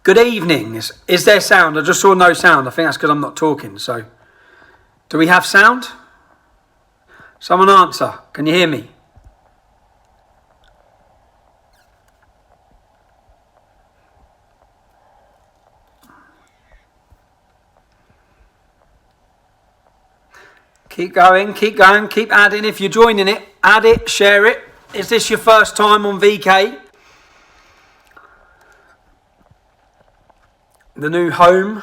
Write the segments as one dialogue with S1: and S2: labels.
S1: Good evening. Is there sound? I just saw no sound. I think that's because I'm not talking. So, do we have sound? Someone answer. Can you hear me? Keep going, keep adding. If you're joining it, add it, share it. Is this your first time on VK? The new home.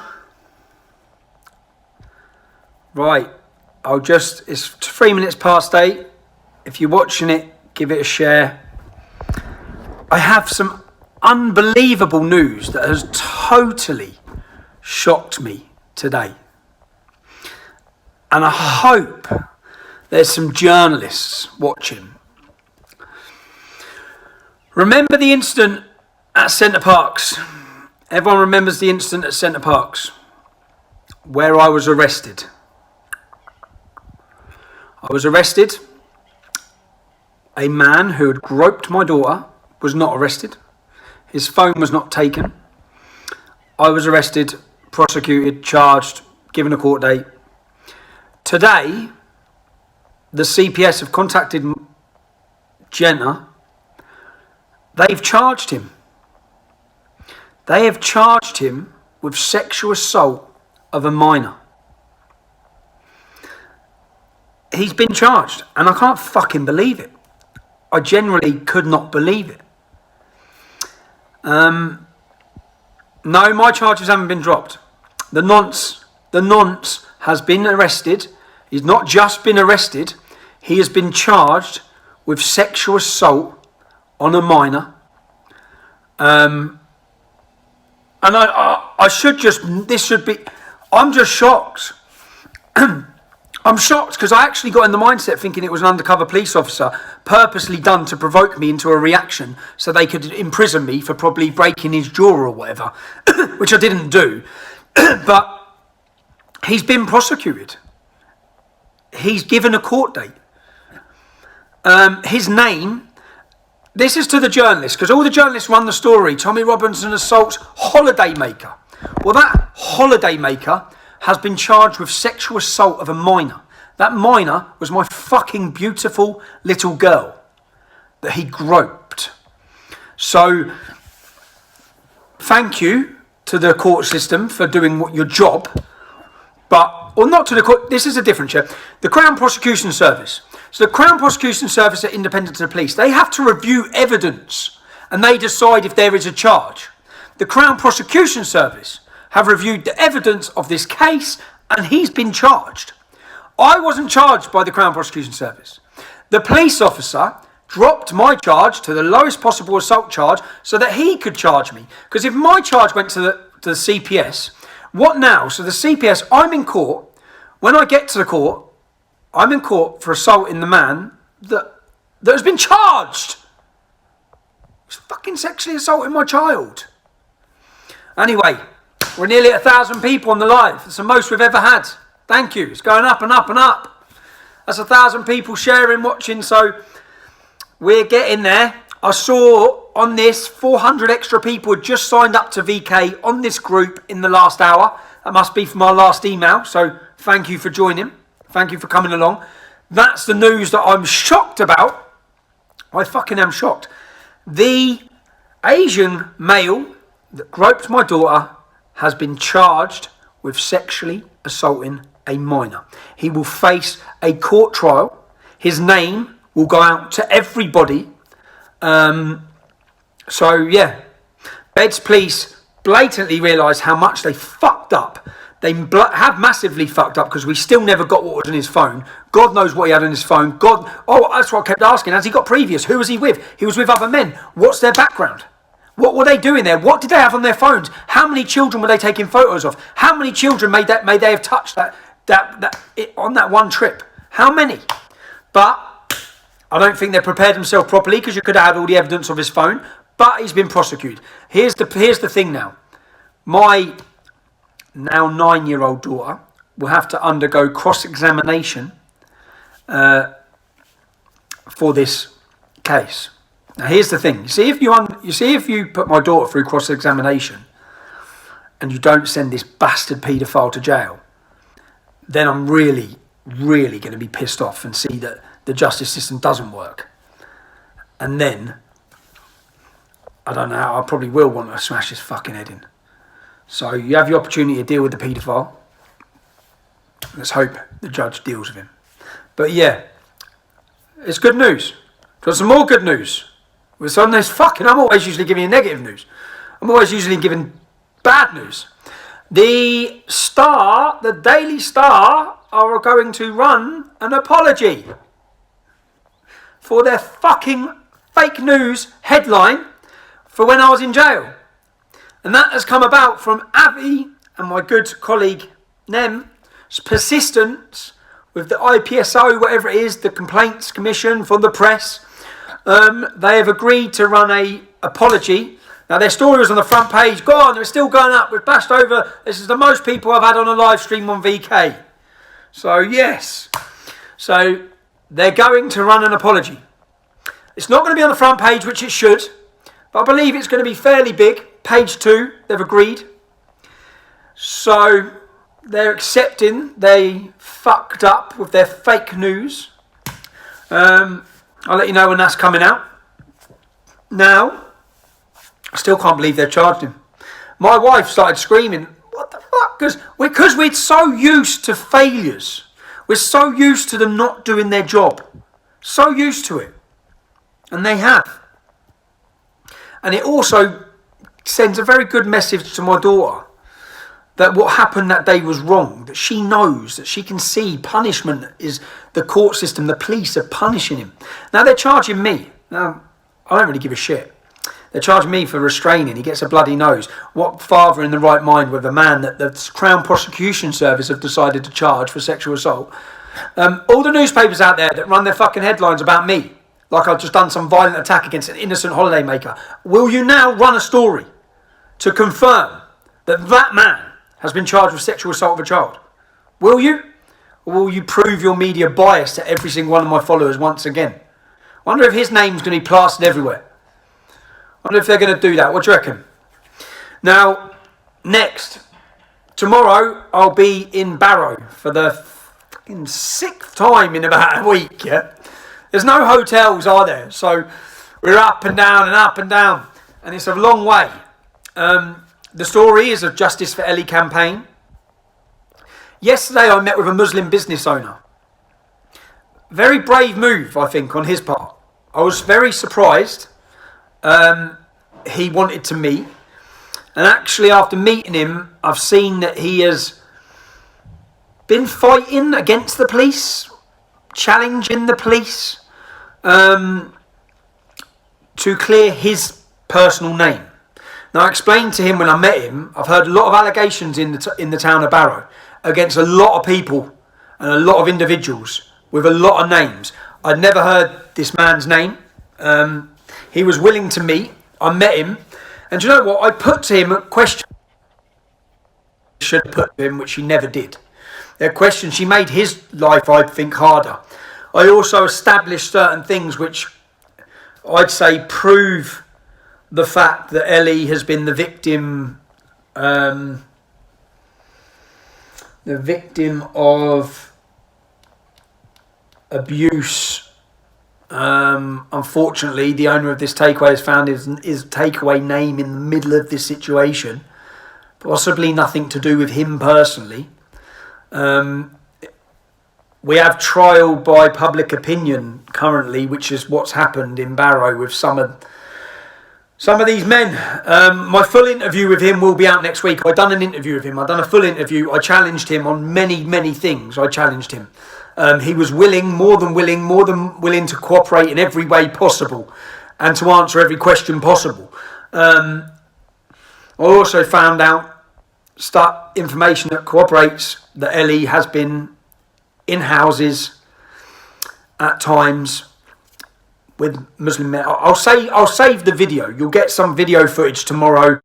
S1: Right, it's 3 minutes past 8. If you're watching it, give it a share. I have some unbelievable news that has totally shocked me today. And I hope there's some journalists watching. Remember the incident at Centre Parks? Everyone remembers the incident at Centre Parks where I was arrested. A man who had groped my daughter was not arrested. His phone was not taken. I was arrested, prosecuted, charged, given a court date. Today, the CPS have contacted Jenna. They've charged him. They have charged him with sexual assault of a minor. He's been charged, and I can't fucking believe it. I generally could not believe it. No, my charges haven't been dropped. The nonce has been arrested. He's not just been arrested. He has been charged with sexual assault on a minor. And I'm just shocked. I'm shocked because I actually got in the mindset thinking it was an undercover police officer purposely done to provoke me into a reaction so they could imprison me for probably breaking his jaw or whatever, which I didn't do. But he's been prosecuted. He's given a court date. His name... This is to the journalists, because all the journalists run the story. Tommy Robinson assaults holidaymaker. Well, that holidaymaker has been charged with sexual assault of a minor. That minor was my fucking beautiful little girl that he groped. So, thank you to the court system for doing your job. Or not to the court, this is a different chair. The Crown Prosecution Service. So the Crown Prosecution Service are independent to the police. They have to review evidence and they decide if there is a charge. The Crown Prosecution Service have reviewed the evidence of this case and he's been charged. I wasn't charged by the Crown Prosecution Service. The police officer dropped my charge to the lowest possible assault charge so that he could charge me. Because if my charge went to the CPS, what now? So the CPS, I'm in court. When I get to the court, I'm in court for assaulting the man that has been charged. He's fucking sexually assaulting my child. Anyway, we're nearly at 1,000 people on the live. It's the most we've ever had. Thank you. It's going up and up and up. That's 1,000 people sharing, watching. So we're getting there. I saw on this 400 extra people had just signed up to VK on this group in the last hour. That must be from our last email. So thank you for joining. Thank you for coming along. That's the news that I'm shocked about. I fucking am shocked. The Asian male that groped my daughter has been charged with sexually assaulting a minor. He will face a court trial. His name will go out to everybody. So yeah, Beds Police blatantly realise how much they fucked up. They have massively fucked up because we still never got what was in his phone. God knows what he had on his phone. That's what I kept asking. Has he got previous? Who was he with? He was with other men. What's their background? What were they doing there? What did they have on their phones? How many children were they taking photos of? How many children may they have touched on that one trip? How many? But I don't think they prepared themselves properly because you could have had all the evidence of his phone. But he's been prosecuted. Here's the thing now. My now 9-year-old daughter will have to undergo cross-examination for this case. Now here's the thing. You see if you put my daughter through cross-examination, and you don't send this bastard paedophile to jail, then I'm really, really going to be pissed off and see that the justice system doesn't work. And then, I don't know, I probably will want to smash his fucking head in. So you have the opportunity to deal with the paedophile. Let's hope the judge deals with him. But yeah, it's good news. Got some more good news. With some of this fucking, I'm always usually giving you negative news. I'm always usually giving bad news. The Star, the Daily Star, are going to run an apology for their fucking fake news headline for when I was in jail. And that has come about from Avi and my good colleague Nem's persistence with the IPSO, whatever it is, the Complaints Commission from the press. They have agreed to run a apology. Now their story was on the front page. Go on, they're still going up. We've bashed over. This is the most people I've had on a live stream on VK. So yes. So they're going to run an apology. It's not going to be on the front page, which it should. But I believe it's going to be fairly big. Page 2, they've agreed. So they're accepting they fucked up with their fake news. I'll let you know when that's coming out. Now, I still can't believe they've charged him. My wife started screaming, what the fuck? Because we're so used to failures. We're so used to them not doing their job. So used to it. And they have. And it also sends a very good message to my daughter that what happened that day was wrong, that she knows, that she can see punishment is the court system, the police are punishing him. Now they're charging me. Now, I don't really give a shit. They're charging me for restraining. He gets a bloody nose. What father in the right mind with a man that the Crown Prosecution Service have decided to charge for sexual assault? All the newspapers out there that run their fucking headlines about me, like I've just done some violent attack against an innocent holidaymaker. Will you now run a story to confirm that that man has been charged with sexual assault of a child? Will you? Or will you prove your media bias to every single one of my followers once again? I wonder if his name's going to be plastered everywhere. I wonder if they're going to do that. What do you reckon? Now, next. Tomorrow, I'll be in Barrow for the fucking 6th time in about a week, yeah? There's no hotels, are there? So we're up and down and up and down. And it's a long way. The story is a Justice for Ellie campaign. Yesterday I met with a Muslim business owner. Very brave move, I think, on his part. I was very surprised. He wanted to meet. And actually after meeting him, I've seen that he has been fighting against the police, challenging the police to clear his personal name. Now, I explained to him when I met him, I've heard a lot of allegations in the town of Barrow against a lot of people and a lot of individuals with a lot of names. I'd never heard this man's name. He was willing to meet. I met him. And do you know what? I put to him a question I should have put to him, which he never did. Their question, she made his life, I think, harder. I also established certain things which I'd say prove the fact that Ellie has been the victim of abuse. Unfortunately, the owner of this takeaway has found his takeaway name in the middle of this situation. Possibly nothing to do with him personally. We have trial by public opinion currently, which is what's happened in Barrow with some of these men. My full interview with him will be out next week. I've done an interview with him. I've done a full interview. I challenged him on many, many things. I challenged him. He was more than willing to cooperate in every way possible and to answer every question possible. I also found out information that corroborates that Ellie has been in houses at times with Muslim men. I'll save the video. You'll get some video footage tomorrow.